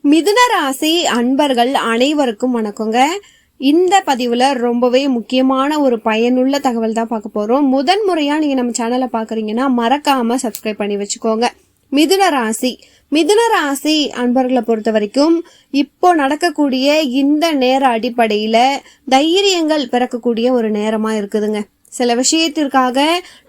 மிதுன ராசி அன்பர்கள் அனைவருக்கும் வணக்கங்க. இந்த பதிவுல ரொம்பவே முக்கியமான ஒரு பயனுள்ள தகவல் தான் பார்க்க போறோம். முதன் முறையா நீங்க நம்ம சேனலை பாக்குறீங்கன்னா மறக்காம சப்ஸ்கிரைப் பண்ணி வச்சுக்கோங்க. மிதுன ராசி அன்பர்களை பொறுத்த வரைக்கும் இப்போ நடக்கக்கூடிய இந்த நேர அடிப்படையில தைரியங்கள் பிறக்கக்கூடிய ஒரு நேரமா இருக்குதுங்க. சில விஷயத்திற்காக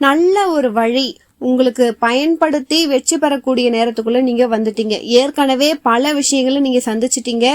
நல்ல ஒரு வழி உங்களுக்கு பயன்படுத்தி வெற்றி பெறக்கூடிய நேரத்துக்குள்ள நீங்க வந்துட்டீங்க. ஏற்கனவே பல விஷயங்களை நீங்க சந்திச்சிட்டீங்க.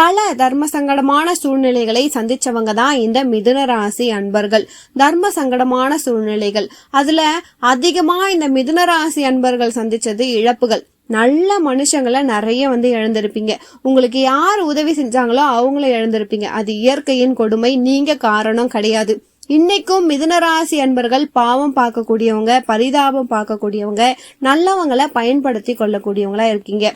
பல தர்ம சங்கடமான சூழ்நிலைகளை சந்திச்சவங்க தான் இந்த மிதுன ராசி அன்பர்கள். தர்ம சங்கடமான சூழ்நிலைகள், அதுல அதிகமா இந்த மிதுன ராசி அன்பர்கள் சந்திச்சது இழப்புகள். நல்ல மனுஷங்களை நிறைய இழந்திருப்பீங்க. உங்களுக்கு யார் உதவி செஞ்சாங்களோ அவங்கள இழந்திருப்பீங்க. அது இயற்கையின் கொடுமை, நீங்க காரணம் கிடையாது. இன்னைக்கும் மிதுனராசி அன்பர்கள் பாவம் பார்க்கக்கூடியவங்க, பரிதாபம் பார்க்கக்கூடியவங்க, நல்லவங்களை பயன்படுத்தி கொள்ளக்கூடியவங்களா இருக்கீங்க.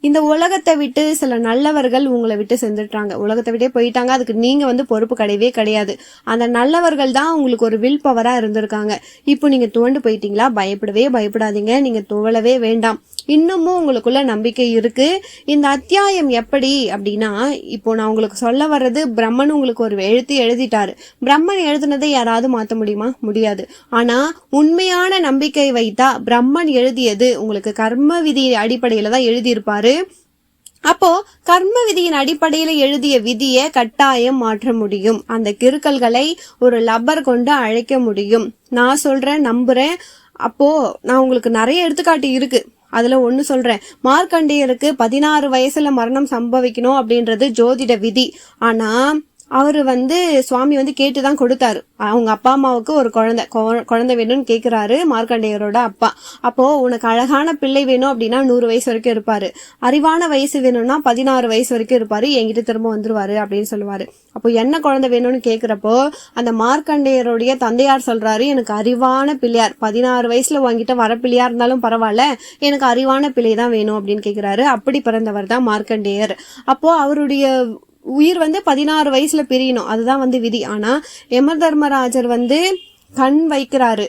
இந்த உலகத்தை விட்டு சில நல்லவர்கள் உங்களை விட்டு சென்றுட்டாங்க, உலகத்தை விட்டே போயிட்டாங்க. அதுக்கு நீங்க பொறுப்பு கிடையவே கிடையாது. அந்த நல்லவர்கள் தான் உங்களுக்கு ஒரு வில் பவரா இருந்திருக்காங்க. இப்போ நீங்க துவண்டு போயிட்டீங்களா? பயப்படாதீங்க. நீங்க துவளவே வேண்டாம். இன்னமும் உங்களுக்குள்ள நம்பிக்கை இருக்கு. இந்த அத்தியாயம் எப்படி அப்படின்னா, இப்போ நான் உங்களுக்கு சொல்ல வர்றது, பிரம்மன் உங்களுக்கு ஒரு எழுதிட்டாரு. பிரம்மன் எழுதுனதை யாராவது மாத்த முடியுமா? முடியாது. ஆனா உண்மையான நம்பிக்கை வைத்தா பிரம்மன் எழுதியது உங்களுக்கு கர்ம விதி அடிப்படையில தான் எழுதியிருப்பாரு. அப்போ கர்ம விதியின் அடிப்படையில எழுதிய விதியை கட்டாயம் மாற்ற முடியும். அந்த கிறுக்கல்களை ஒரு லப்பர் கொண்டு அழைக்க முடியும். நான் சொல்றேன், நம்புறேன். அப்போ நான் உங்களுக்கு நிறைய எடுத்துக்காட்டு இருக்கு. அதுல ஒண்ணு சொல்றேன். மார்க்கண்டேயருக்கு 16 வயசுல மரணம் சம்பவிக்கணும் அப்படின்றது ஜோதிட விதி. ஆனா அவரு சுவாமி கேட்டுதான் கொடுத்தாரு. அவங்க அப்பா அம்மாவுக்கு ஒரு குழந்தை வேணும்னு கேக்குறாரு மார்க்கண்டேயரோட அப்பா. அப்போ உனக்கு அழகான பிள்ளை வேணும் அப்படின்னா 100 வயசு வரைக்கும் இருப்பாரு, அறிவான வயசு வேணும்னா 16 வயசு வரைக்கும் இருப்பாரு, என்கிட்ட திரும்ப வந்துருவாரு அப்படின்னு சொல்லுவாரு. அப்போ என்ன குழந்தை வேணும்னு கேக்குறப்போ அந்த மார்க்கண்டேயருடைய தந்தையார் சொல்றாரு, எனக்கு அறிவான பிள்ளையார், 16 வயசுல உங்ககிட்ட வர பிள்ளையா இருந்தாலும் பரவாயில்ல, எனக்கு அறிவான பிள்ளை தான் வேணும் அப்படின்னு கேக்குறாரு. அப்படி பிறந்தவர் தான் மார்க்கண்டேயர். அப்போ அவருடைய உயிர் 16 வயசுல பிரியணும், அதுதான் விதி. ஆனா யம தர்மராஜர் கண் வைக்கிறாரு,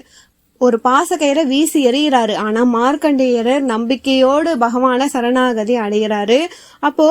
ஒரு பாசக்கயிறை வீசி எறிகிறாரு. ஆனா மார்க்கண்டேயர் நம்பிக்கையோடு பகவான சரணாகதி அடைகிறாரு. அப்போ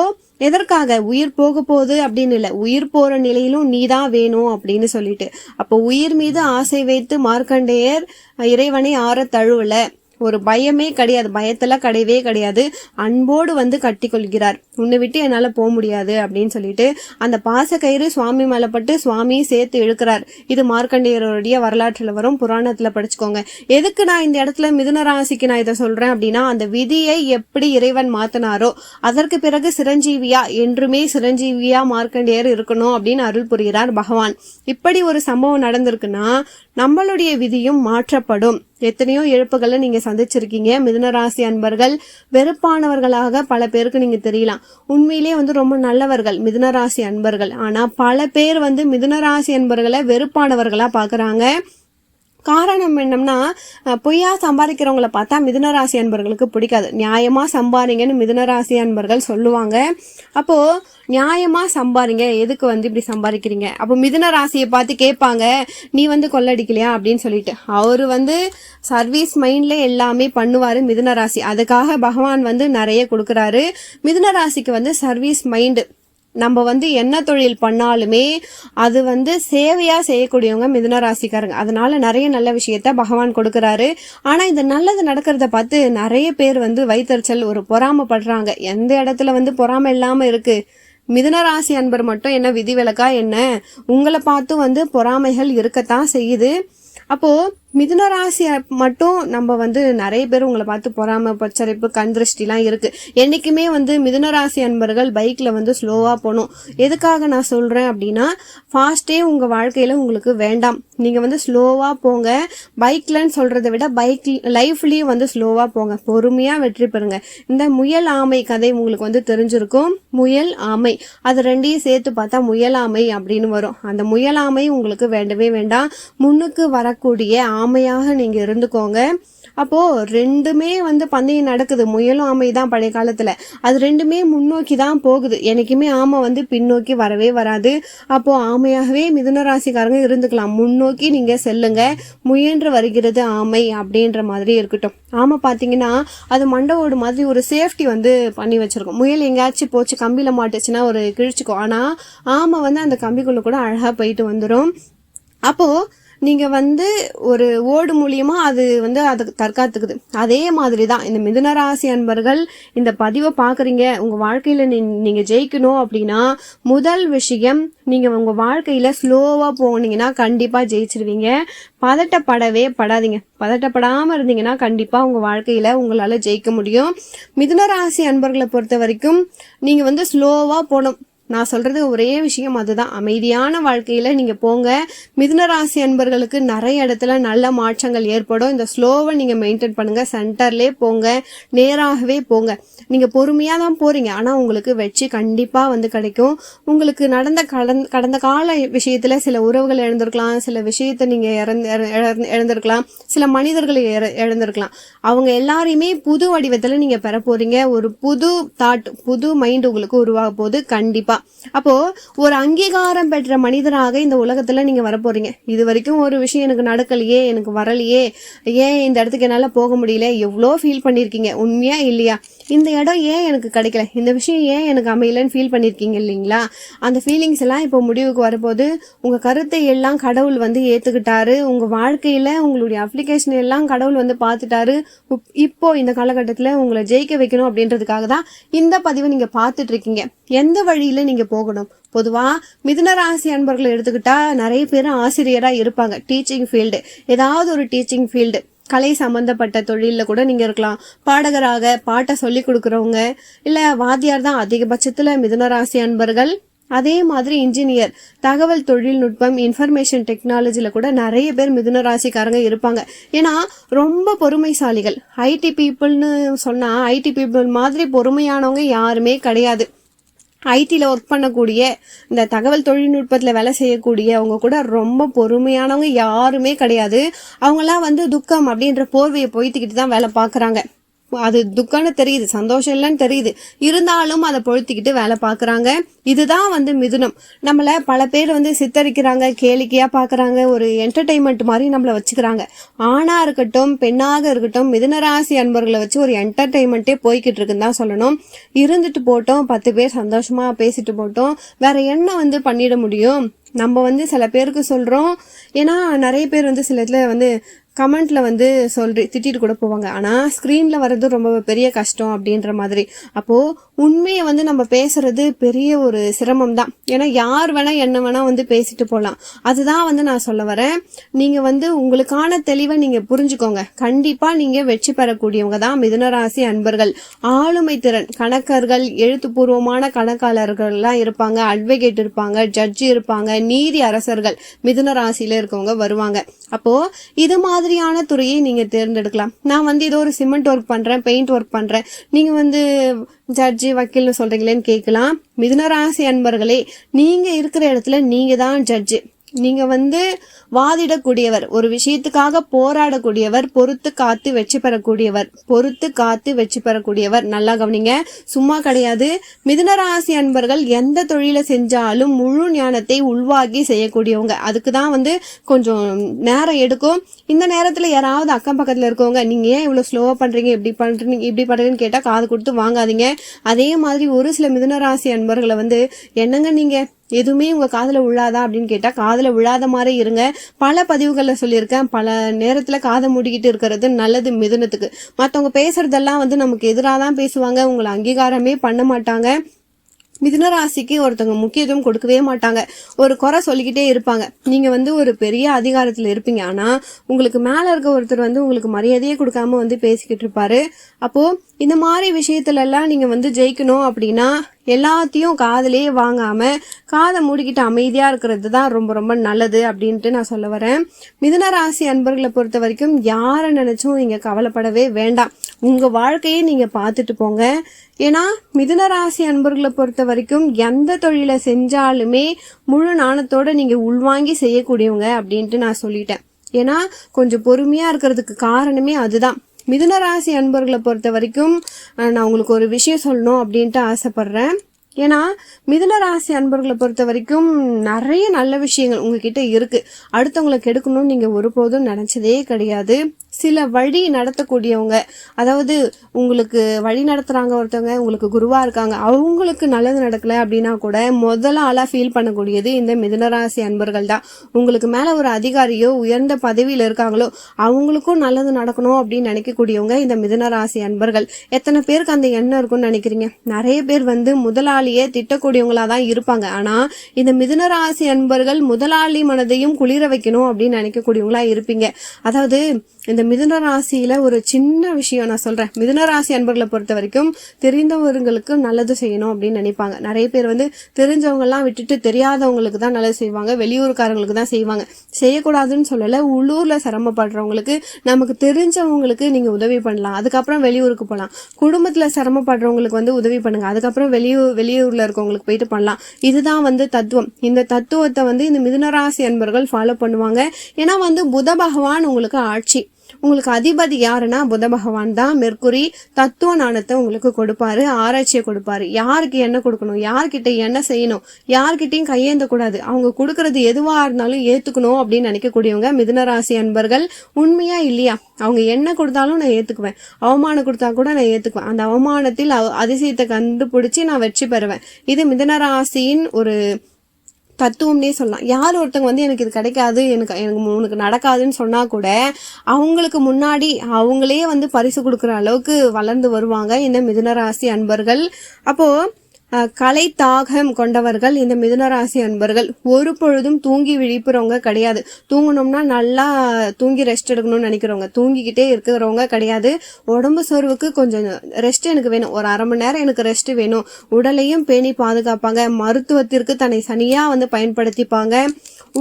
எதற்காக? உயிர் போக போகுது அப்படின்னு இல்ல, உயிர் போற நிலையிலும் நீதான் வேணும் அப்படின்னு சொல்லிட்டு. அப்போ உயிர் மீது ஆசை வைத்து மார்க்கண்டேயர் இறைவனை ஆற தழுவல. ஒரு பயமே கிடையாது, பயத்துல கிடையவே கிடையாது. அன்போடு கட்டி கொள்கிறார். உன்னை விட்டு என்னால போக முடியாது அப்படின்னு சொல்லிட்டு அந்த பாசக்கயிறு சுவாமி மேல பட்டு சுவாமி சேர்த்து இழுக்கிறார். இது மார்க்கண்டேயருடைய வரலாற்றுல வரும், புராணத்துல படிச்சுக்கோங்க. எதுக்கு நான் இந்த இடத்துல மிதுன ராசிக்கு நான் இதை சொல்றேன் அப்படின்னா, அந்த விதியை எப்படி இறைவன் மாத்தினாரோ அதற்கு பிறகு சிரஞ்சீவியா, என்றுமே சிரஞ்சீவியா மார்க்கண்டேயர் இருக்கணும் அப்படின்னு அருள் புரிகிறார் பகவான். இப்படி ஒரு சம்பவம் நடந்திருக்குன்னா நம்மளுடைய விதியும் மாற்றப்படும். எத்தனையோ இழப்புகளை நீங்க சந்திச்சிருக்கீங்க. மிதுனராசி அன்பர்கள் வெறுப்பானவர்களாக பல பேருக்கு நீங்க தெரியலாம். உண்மையிலேயே ரொம்ப நல்லவர்கள் மிதுனராசி அன்பர்கள். ஆனா பல பேர் மிதுனராசி அன்பர்களை வெறுப்பானவர்களா பாக்குறாங்க. காரணம் என்னன்னா, பொய்யா சம்பாதிக்கிறவங்களை பார்த்தா மிதுனராசி அன்பர்களுக்கு பிடிக்காது. நியாயமா சம்பாதிங்கன்னு மிதுனராசி அன்பர்கள் சொல்லுவாங்க. அப்போ நியாயமா சம்பாதிங்க, எதுக்கு இப்படி சம்பாதிக்கிறீங்க? அப்போ மிதுன ராசியை பார்த்து கேட்பாங்க, நீ கொள்ளடிக்கலையா அப்படின்னு சொல்லிட்டு. அவரு சர்வீஸ் மைண்ட்ல எல்லாமே பண்ணுவாரு மிதுன ராசி. அதுக்காக பகவான் நிறைய கொடுக்கறாரு. மிதுன ராசிக்கு சர்வீஸ் மைண்ட். நம்ம என்ன தொழில் பண்ணாலுமே அது சேவையா செய்யக்கூடியவங்க மிதுன ராசிக்காரங்க. அதனால நிறைய நல்ல விஷயத்த பகவான் கொடுக்கறாரு. ஆனா இந்த நல்லது நடக்கிறத பார்த்து நிறைய பேர் வைத்தறிச்சல், ஒரு பொறாமப்படுறாங்க. எந்த இடத்துல பொறாம இல்லாம இருக்கு? மிதுன ராசி அன்பர் மட்டும் என்ன விதிவிலக்கா என்ன? உங்களை பார்த்து பொறாமைகள் இருக்கத்தான் செய்யுது. அப்போ மிதுன ராசி மட்டும் நம்ம நிறைய பேர் உங்களை பார்த்து பொறாம, பச்சரிப்பு, கண் திருஷ்டிலாம் இருக்கு. என்னைக்குமே மிதுன ராசி அன்பர்கள் பைக்ல ஸ்லோவா போகணும். எதுக்காக நான் சொல்றேன் அப்படின்னா, ஃபாஸ்டே உங்க வாழ்க்கையில உங்களுக்கு வேண்டாம். நீங்க ஸ்லோவா போங்க. பைக்லன்னு சொல்றதை விட லைஃப்லயும் ஸ்லோவா போங்க. பொறுமையா வெற்றி பெறுங்க. இந்த முயல் ஆமை கதை உங்களுக்கு தெரிஞ்சிருக்கும். முயல் ஆமை, அது ரெண்டையும் சேர்த்து பார்த்தா முயலாமை அப்படின்னு வரும். அந்த முயலாமை உங்களுக்கு வேண்டவே வேண்டாம். முன்னுக்கு வரக்கூடிய ஆமையாக நீங்க இருந்துக்கோங்க. அப்போ ரெண்டுமே வந்து பந்தயம் நடக்குது. முயலும் ஆமை தான் பழைய காலத்துல. அது ரெண்டுமே முன்னோக்கி தான் போகுது. என்னைக்குமே ஆமை வந்து பின்னோக்கி வரவே வராது. அப்போ ஆமையாகவே மிதுன ராசிக்காரங்க இருந்துக்கலாம். முன்னோக்கி நீங்க செல்லுங்க, முயன்று வருகிறது ஆமை அப்படின்ற மாதிரி இருக்கட்டும். ஆமை பாத்தீங்கன்னா அது மண்டவோடு மாதிரி ஒரு சேஃப்டி வந்து பண்ணி வச்சிருக்கும். முயல் எங்கேயாச்சும் போச்சு கம்பியில மாட்டுச்சுன்னா ஒரு கிழிச்சுக்கும். ஆனா ஆமை வந்து அந்த கம்பிக்குள்ள கூட அழகா போயிட்டு வந்துடும். அப்போ நீங்க வந்து ஒரு ஓடு மூலியமா அது வந்து அதுக்கு தற்காத்துக்குது. அதே மாதிரிதான் இந்த மிதுன ராசி அன்பர்கள் இந்த பதிவை பாக்குறீங்க. உங்க வாழ்க்கையில நீங்க ஜெயிக்கணும் அப்படின்னா முதல் விஷயம், நீங்க உங்க வாழ்க்கையில ஸ்லோவா போனீங்கன்னா கண்டிப்பா ஜெயிச்சிருவீங்க. பதட்டப்படவே படாதீங்க. பதட்டப்படாம இருந்தீங்கன்னா கண்டிப்பா உங்க வாழ்க்கையில உங்களால ஜெயிக்க முடியும். மிதுன ராசி அன்பர்களை பொறுத்த வரைக்கும் நீங்க வந்து ஸ்லோவா போகணும். நான் சொல்றது ஒரே விஷயம் அதுதான். அமைதியான வாழ்க்கையில நீங்க போங்க. மிதுன ராசி அன்பர்களுக்கு நிறைய இடத்துல நல்ல மாற்றங்கள் ஏற்படும். இந்த ஸ்லோவை நீங்க மெயின்டைன் பண்ணுங்க. சென்டர்லே போங்க, நேராகவே போங்க. நீங்க பொறுமையா தான் போறீங்க, ஆனா உங்களுக்கு வெற்றி கண்டிப்பா வந்து கிடைக்கும். உங்களுக்கு நடந்த கடந்த கால விஷயத்துல சில உறவுகள் இழந்திருக்கலாம், சில விஷயத்த நீங்க இழந்திருக்கலாம், சில மனிதர்களை இழந்திருக்கலாம். அவங்க எல்லாரையுமே புது வடிவத்துல நீங்க பெற போறீங்க. ஒரு புது தாட், புது மைண்ட் உங்களுக்கு உருவாக போகுது கண்டிப்பா. அப்போ ஒரு அங்கீகாரம் பெற்ற மனிதராக இந்த உலகத்துல நீங்க வரப்போறீங்க. இது வரைக்கும் ஒரு விஷயம் எனக்கு நடக்கலையே, எனக்கு வரலையே, ஏன் இந்த இடத்துக்கு என்னால போக முடியல, எவ்வளோ ஃபீல் பண்ணிருக்கீங்க. உண்மையா இல்லையா? இந்த இடம் ஏன் எனக்கு கிடைக்கல, இந்த விஷயம் ஏன் எனக்கு அமையலன்னு ஃபீல் பண்ணிருக்கீங்க இல்லைங்களா? அந்த ஃபீலிங்ஸ் எல்லாம் இப்போ முடிவுக்கு வரப்போது. உங்க கருத்தை எல்லாம் கடவுள் வந்து ஏத்துக்கிட்டாரு. உங்க வாழ்க்கையில உங்களுடைய அப்ளிகேஷன் எல்லாம் கடவுள் வந்து பார்த்துட்டாரு. இப்போ இந்த காலகட்டத்துல உங்களை ஜெயிக்க வைக்கணும் அப்படின்றதுக்காக தான் இந்த பதிவை நீங்க பார்த்துட்டு இருக்கீங்க. எந்த வழியில நீங்க போகணும்? பொதுவா மிதுன ராசி அன்பர்களை எடுத்துக்கிட்டா நிறைய பேர் ஆசிரியரா இருப்பாங்க. டீச்சிங் ஃபீல்டு, ஏதாவது ஒரு டீச்சிங் ஃபீல்டு, கலை சம்பந்தப்பட்ட தொழில கூட நீங்க இருக்கலாம். பாடகராக பாட்டை சொல்லி கொடுக்கறவங்க, இல்ல வாத்தியார் தான் அதிகபட்சத்துல மிதுன ராசி அன்பர்கள். அதே மாதிரி இன்ஜினியர், தகவல் தொழில்நுட்பம், இன்ஃபர்மேஷன் டெக்னாலஜில கூட நிறைய பேர் மிதுன ராசிக்காரங்க இருப்பாங்க. ஏன்னா ரொம்ப பொறுமைசாலிகள். ஐடி பீப்புள்னு சொன்னா ஐடி பீப்புள் மாதிரி பொறுமையானவங்க யாருமே கிடையாது. ஐடியில் ஒர்க் பண்ணக்கூடிய, இந்த தகவல் தொழில்நுட்பத்தில் வேலை செய்யக்கூடிய அவங்க கூட ரொம்ப பொறுமையானவங்க யாருமே கிடையாது. அவங்களாம் வந்து துக்கம் அப்படின்ற போர்வையை பொய்த்துக்கிட்டு தான் வேலை பார்க்குறாங்க. அது துக்கம்னு தெரியுது, சந்தோஷம் இல்லைன்னு தெரியுது, இருந்தாலும் அதை பொழுத்திக்கிட்டு வேலை பார்க்குறாங்க. இதுதான் வந்து மிதுனம். நம்மளை பல பேர் வந்து சித்தரிக்கிறாங்க, கேளிக்கையாக பார்க்குறாங்க, ஒரு என்டர்டெயின்மெண்ட் மாதிரி நம்மளை வச்சுக்கிறாங்க. ஆணாக இருக்கட்டும் பெண்ணாக இருக்கட்டும் மிதுன ராசி அன்பர்களை வச்சு ஒரு என்டர்டெயின்மெண்ட்டே போய்கிட்டு இருக்குன்னு தான் சொல்லணும். இருந்துட்டு போட்டோம், 10 பேர் சந்தோஷமாக பேசிட்டு போட்டோம், வேற என்ன வந்து பண்ணிட முடியும்? நம்ம வந்து சில பேருக்கு சொல்கிறோம். ஏன்னா நிறைய பேர் வந்து சில இதில் வந்து கமெண்ட்ல வந்து திட்டிட்டு கூட போவாங்க. ஆனா ஸ்கிரீன்ல வர்றது ரொம்ப பெரிய கஷ்டம் அப்படின்ற மாதிரி. அப்போ உண்மையை வந்து நம்ம பேசுறது பெரிய ஒரு சிரமம் தான். ஏன்னா யார் வேணா என்ன வேணா வந்து பேசிட்டு போகலாம். அதுதான் வந்து நான் சொல்ல வரேன். நீங்க வந்து உங்களுக்கான தெளிவை நீங்க புரிஞ்சுக்கோங்க. கண்டிப்பா நீங்க வெற்றி பெறக்கூடியவங்க தான் மிதுன ராசி அன்பர்கள். ஆளுமை திறன், கணக்கர்கள், எழுத்துப்பூர்வமான கணக்காளர்கள்லாம் இருப்பாங்க, அட்வொகேட் இருப்பாங்க, ஜட்ஜி இருப்பாங்க, நீதி அரசர்கள் மிதுன ராசியில இருக்கவங்க வருவாங்க. அப்போ இது மாதிரியான துறையை நீங்க தேர்ந்தெடுக்கலாம். நான் வந்து ஏதோ ஒரு சிமெண்ட் ஒர்க் பண்றேன், பெயிண்ட் ஒர்க் பண்றேன், நீங்க வந்து ஜட்ஜி வக்கீல்னு சொல்றீங்களேன்னு கேட்கலாம். மிதுன ராசி அன்பர்களே, நீங்க இருக்கிற இடத்துல நீங்க தான் ஜட்ஜி. நீங்க வந்து வாதிடக்கூடியவர், ஒரு விஷயத்துக்காக போராடக்கூடியவர், பொறுத்து காத்து வெற்றி பெறக்கூடியவர், பொறுத்து காத்து வெற்றி பெறக்கூடியவர். நல்லா கவனிங்க, சும்மா கிடையாது. மிதுன ராசி அன்பர்கள் எந்த தொழிலை செஞ்சாலும் முழு ஞானத்தை உள்வாகி செய்யக்கூடியவங்க. அதுக்கு தான் வந்து கொஞ்சம் நேரம் எடுக்கும். இந்த நேரத்துல யாராவது அக்கம் பக்கத்துல இருக்கவங்க, நீங்க ஏன் இவ்வளவு ஸ்லோவா பண்றீங்க, இப்படி பண்றீங்கன்னு கேட்டா காது கொடுத்து வாங்காதீங்க. அதே மாதிரி ஒரு சில மிதுன ராசி அன்பர்களை வந்து, என்னங்க நீங்க எதுவுமே உங்க காதுல விழாதா அப்படின்னு கேட்டா காதுல விழாத மாதிரி இருங்க. பல பதிவுகள்ல சொல்லியிருக்கேன், பல நேரத்துல காதை மூடிக்கிட்டு இருக்கிறது நல்லது மிதுனத்துக்கு. மத்தவங்க பேசுறதெல்லாம் வந்து நமக்கு எதிராக தான் பேசுவாங்க, உங்களை அங்கீகாரமே பண்ண மாட்டாங்க. மிதுன ராசிக்கு ஒருத்தவங்க முக்கியத்துவம் கொடுக்கவே மாட்டாங்க, ஒரு குறை சொல்லிக்கிட்டே இருப்பாங்க. நீங்க வந்து ஒரு பெரிய அதிகாரத்துல இருப்பீங்க, ஆனா உங்களுக்கு மேல இருக்க ஒருத்தர் வந்து உங்களுக்கு மரியாதையே கொடுக்காம வந்து பேசிக்கிட்டு இருப்பாரு. அப்போ இந்த மாதிரி விஷயத்துல எல்லாம் நீங்க வந்து ஜெயிக்கணும் அப்படின்னா எல்லாத்தையும் காதலே வாங்காம காதை மூடிக்கிட்டு அமைதியா இருக்கிறது தான் ரொம்ப ரொம்ப நல்லது அப்படின்ட்டு நான் சொல்ல வரேன். மிதுன ராசி அன்பர்களை பொறுத்த வரைக்கும் யாரை நினைச்சும் நீங்க கவலைப்படவே வேண்டாம். உங்க வாழ்க்கையை நீங்க பார்த்துட்டு போங்க. ஏன்னா மிதுன ராசி அன்பர்களை பொறுத்த வரைக்கும் எந்த தொழிலை செஞ்சாலுமே முழு நாணத்தோட நீங்க உள்வாங்கி செய்யக்கூடியவங்க அப்படின்ட்டு நான் சொல்லிட்டேன். ஏன்னா கொஞ்சம் பொறுமையா இருக்கிறதுக்கு காரணமே அதுதான். மிதுன ராசி அன்பர்களை பொறுத்த வரைக்கும் நான் உங்களுக்கு ஒரு விஷயம் சொல்லணும் அப்படின்ட்டு ஆசைப்படுறேன். ஏன்னா மிதுன ராசி அன்பர்களை பொறுத்த வரைக்கும் நிறைய நல்ல விஷயங்கள் உங்ககிட்ட இருக்கு. அடுத்தவங்களை கெடுக்கணும்னு நீங்க ஒருபோதும் நினைச்சதே கிடையாது. சில வழி நடத்தக்கூடியவங்க, அதாவது உங்களுக்கு வழி நடத்துறாங்க ஒருத்தவங்க, உங்களுக்கு குருவா இருக்காங்க, அவங்களுக்கு நல்லது நடக்கல அப்படின்னா கூட முதல்ல ஆளா ஃபீல் பண்ணக்கூடியது இந்த மிதுனராசி அன்பர்கள் தான். உங்களுக்கு மேல ஒரு அதிகாரியோ உயர்ந்த பதவியில இருக்காங்களோ அவங்களுக்கும் நல்லது நடக்கணும் அப்படின்னு நினைக்கக்கூடியவங்க இந்த மிதுனராசி அன்பர்கள். எத்தனை பேருக்கு அந்த எண்ணம் இருக்கும்னு நினைக்கிறீங்க? நிறைய பேர் முதலாளியே திட்டக்கூடியவங்களா தான் இருப்பாங்க. ஆனா இந்த மிதுனராசி அன்பர்கள் முதலாளி மனதையும் குளிர வைக்கணும் அப்படின்னு நினைக்கக்கூடியவங்களா இருப்பீங்க. அதாவது இந்த மிதுன ராசியில ஒரு சின்ன விஷயம் நான் சொல்றேன். மிதுன ராசி அன்பர்களை பொறுத்த வரைக்கும் தெரிந்தவர்களுக்கு நல்லது செய்யணும் அப்படின்னு நினைப்பாங்க. நிறைய பேர் தெரிஞ்சவங்க எல்லாம் விட்டுட்டு தெரியாதவங்களுக்கு தான் நல்லது செய்வாங்க, வெளியூருக்காரங்களுக்கு தான் செய்வாங்க. செய்யக்கூடாதுன்னு சொல்லல, உள்ளூர்ல சிரமப்படுறவங்களுக்கு, நமக்கு தெரிஞ்சவங்களுக்கு நீங்க உதவி பண்ணலாம், அதுக்கப்புறம் வெளியூருக்கு போகலாம். குடும்பத்துல சிரமப்படுறவங்களுக்கு உதவி பண்ணுங்க, அதுக்கப்புறம் வெளியூர்ல இருக்கவங்களுக்கு போயிட்டு பண்ணலாம். இதுதான் தத்துவம். இந்த தத்துவத்தை இந்த மிதுனராசி அன்பர்கள் ஃபாலோ பண்ணுவாங்க. ஏன்னா புத பகவான் உங்களுக்கு ஆட்சி, உங்களுக்கு அதிபதி யாருன்னா புத பகவான் தான். மெர்க்குரி தத்துவ ஞானத்தை உங்களுக்கு கொடுப்பாரு, ஆராய்ச்சியை கொடுப்பாரு. யாருக்கு என்ன கொடுக்கணும், யார்கிட்ட என்ன செய்யணும், யார்கிட்டையும் கையேந்த கூடாது, அவங்க கொடுக்கறது எதுவா இருந்தாலும் ஏத்துக்கணும் அப்படின்னு நினைக்கக்கூடியவங்க மிதுனராசி அன்பர்கள். உண்மையா இல்லையா? அவங்க என்ன கொடுத்தாலும் நான் ஏத்துக்குவேன், அவமானம் கொடுத்தா கூட நான் ஏத்துக்குவேன், அந்த அவமானத்தில் அதிசயத்தை கண்டுபிடிச்சு நான் வெற்றி பெறுவேன். இது மிதுனராசியின் ஒரு தத்துவம்னே சொல்லலாம். யார் ஒருத்தவங்க எனக்கு இது கிடைக்காது, எனக்கு உனக்கு நடக்காதுன்னு சொன்னா கூட அவங்களுக்கு முன்னாடி அவங்களே பரிசு கொடுக்குற அளவுக்கு வளர்ந்து வருவாங்க இந்த மிதுனராசி அன்பர்கள். அப்போ கலை தாகம் கொண்டவர்கள் இந்த மிதுனராசி அன்பர்கள். ஒரு பொழுதும் தூங்கி விழிப்புறவங்க கிடையாது. தூங்கணும்னா நல்லா தூங்கி ரெஸ்ட் எடுக்கணும்னு நினைக்கிறவங்க, தூங்கிக்கிட்டே இருக்கிறவங்க கிடையாது. உடம்பு சோர்வுக்கு கொஞ்சம் ரெஸ்ட் எனக்கு வேணும், ஒரு அரை மணி நேரம் எனக்கு ரெஸ்ட் வேணும். உடலையும் பேணி பாதுகாப்பாங்க, மருத்துவத்திற்கு தன்னை சனியா பயன்படுத்திப்பாங்க.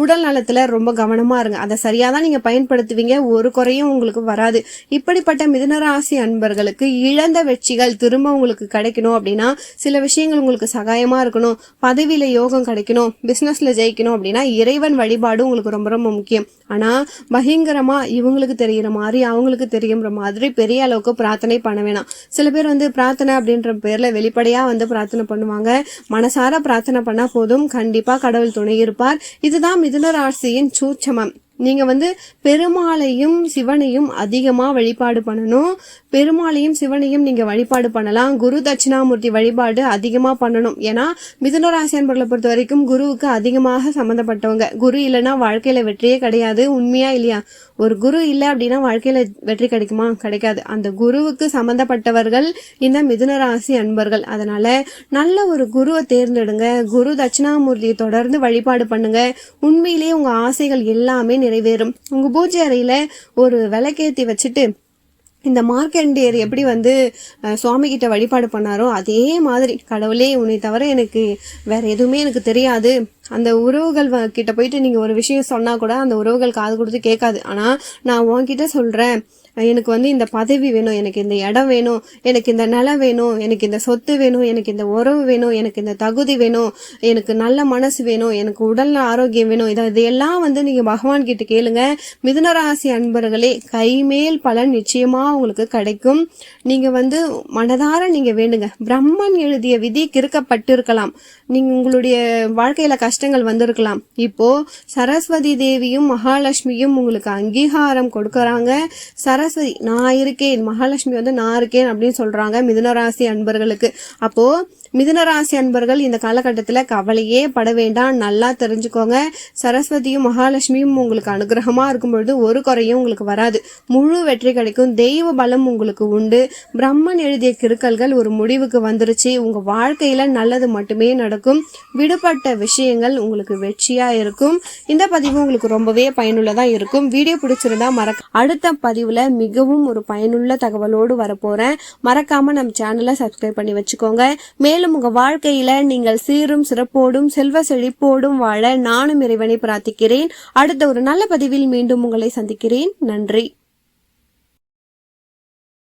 உடல் நலத்துல ரொம்ப கவனமா இருங்க, அதை சரியாதான் நீங்க பயன்படுத்துவீங்க, ஒரு குறையும் உங்களுக்கு வராது. இப்படிப்பட்ட மிதுனராசி அன்பர்களுக்கு இழந்த வெற்றிகள் திரும்ப உங்களுக்கு கிடைக்கணும் அப்படின்னா, சில விஷயங்கள் உங்களுக்கு சகாயமா இருக்கணும், பதவியில யோகம் கிடைக்கணும், பிசினஸ்ல ஜெயிக்கணும் அப்படின்னா இறைவன் வழிபாடு உங்களுக்கு ரொம்ப ரொம்ப முக்கியம். ஆனா பயங்கரமா இவங்களுக்கு தெரிகிற மாதிரி அவங்களுக்கு தெரியுற மாதிரி பெரிய அளவுக்கு பிரார்த்தனை பண்ண வேணாம். சில பேர் பிரார்த்தனை அப்படின்ற பேர்ல வெளிப்படையா பிரார்த்தனை பண்ணுவாங்க. மனசார பிரார்த்தனை பண்ணா போதும், கண்டிப்பா கடவுள் துணை இருப்பார். இதுதான் மிதுன ராசியின் சூட்சமம். நீங்க பெருமாளையும் சிவனையும் அதிகமா வழிபாடு பண்ணணும். பெருமாளையும் சிவனையும் நீங்க வழிபாடு பண்ணலாம். குரு தட்சிணாமூர்த்தி வழிபாடு அதிகமா பண்ணணும். ஏன்னா மிதுனராசி அன்பர்களை பொறுத்த வரைக்கும் குருவுக்கு அதிகமாக சம்பந்தப்பட்டவங்க. குரு இல்லைன்னா வாழ்க்கையில வெற்றியே கிடையாது. உண்மையா இல்லையா? ஒரு குரு இல்லை அப்படின்னா வாழ்க்கையில வெற்றி கிடைக்குமா? கிடைக்காது. அந்த குருவுக்கு சம்பந்தப்பட்டவர்கள் இந்த மிதுனராசி அன்பர்கள். அதனால நல்ல ஒரு குருவை தேர்ந்தெடுங்க. குரு தட்சிணாமூர்த்தியை தொடர்ந்து வழிபாடு பண்ணுங்க. உண்மையிலேயே உங்க ஆசைகள் எல்லாமே நிறைவேறும். உங்க பூஜை அறையில ஒரு விளக்கேத்தி வச்சுட்டு இந்த மார்க்கண்டேயர் எப்படி சுவாமி கிட்ட வழிபாடு பண்ணாரோ அதே மாதிரி, கடவுளே உன்னை தவிர எனக்கு வேற எதுவுமே எனக்கு தெரியாது, அந்த உறவுகள் கிட்ட போயிட்டு நீங்க ஒரு விஷயம் சொன்னா கூட அந்த உறவுகள் காது கொடுத்து கேட்காது, ஆனா நான் உன்கிட்ட சொல்றேன், எனக்கு இந்த பதவி வேணும், எனக்கு இந்த இடம் வேணும், எனக்கு இந்த நிலம் வேணும், எனக்கு இந்த சொத்து வேணும், எனக்கு இந்த உறவு வேணும், எனக்கு இந்த தகுதி வேணும், எனக்கு நல்ல மனசு வேணும், எனக்கு உடல் ஆரோக்கியம் வேணும், இதையெல்லாம் நீங்க பகவான் கிட்ட கேளுங்க. மிதுனராசி அன்பர்களே, கைமேல் பலன் நிச்சயமா உங்களுக்கு கிடைக்கும். நீங்க மனதார நீங்க வேண்டுங்க. பிரம்மன் எழுதிய விதி கிறுக்கப்பட்டு இருக்கலாம், நீங்க உங்களுடைய வாழ்க்கையில கஷ்டங்கள் வந்திருக்கலாம். இப்போ சரஸ்வதி தேவியும் மகாலட்சுமியும் உங்களுக்கு அங்கீகாரம் கொடுக்கறாங்க. சரஸ்வதி நான் இருக்கேன், மகாலட்சுமி நான் இருக்கேன் அப்படின்னு சொல்றாங்க மிதுனராசி அன்பர்களுக்கு. அப்போ மிதுனராசி அன்பர்கள் இந்த காலகட்டத்துல கவலையே பட வேண்டாம். நல்லா தெரிஞ்சுக்கோங்க, சரஸ்வதியும் மகாலட்சுமியும் உங்களுக்கு அனுகிரகமா இருக்கும் பொழுது ஒரு குறையும் உங்களுக்கு வராது. முழு வெற்றி கிடைக்கும். தெய்வ பலம் உங்களுக்கு உண்டு. பிரம்மன் எழுதிய கிறுக்கல்கள் ஒரு முடிவுக்கு வந்துருச்சு. உங்க வாழ்க்கையில நல்லது மட்டுமே நடக்கும். விடுபட்ட விஷயங்கள் உங்களுக்கு வெற்றியா இருக்கும். இந்த பதிவு உங்களுக்கு ரொம்பவே பயனுள்ளதா இருக்கும். வீடியோ பிடிச்சிருந்தா அடுத்த பதிவுல மிகவும் ஒரு பயனுள்ள தகவலோடு வரப்போறேன். மறக்காம நம்ம சேனலை சப்ஸ்கிரைப் பண்ணி வச்சுக்கோங்க. மேலும் உங்க வாழ்க்கையில நீங்கள் சீரும் சிறப்போடும் செல்வ செழிப்போடும் வாழ நானும் இறைவனை பிரார்த்திக்கிறேன். அடுத்த ஒரு நல்ல பதிவில் மீண்டும் உங்களை சந்திக்கிறேன். நன்றி.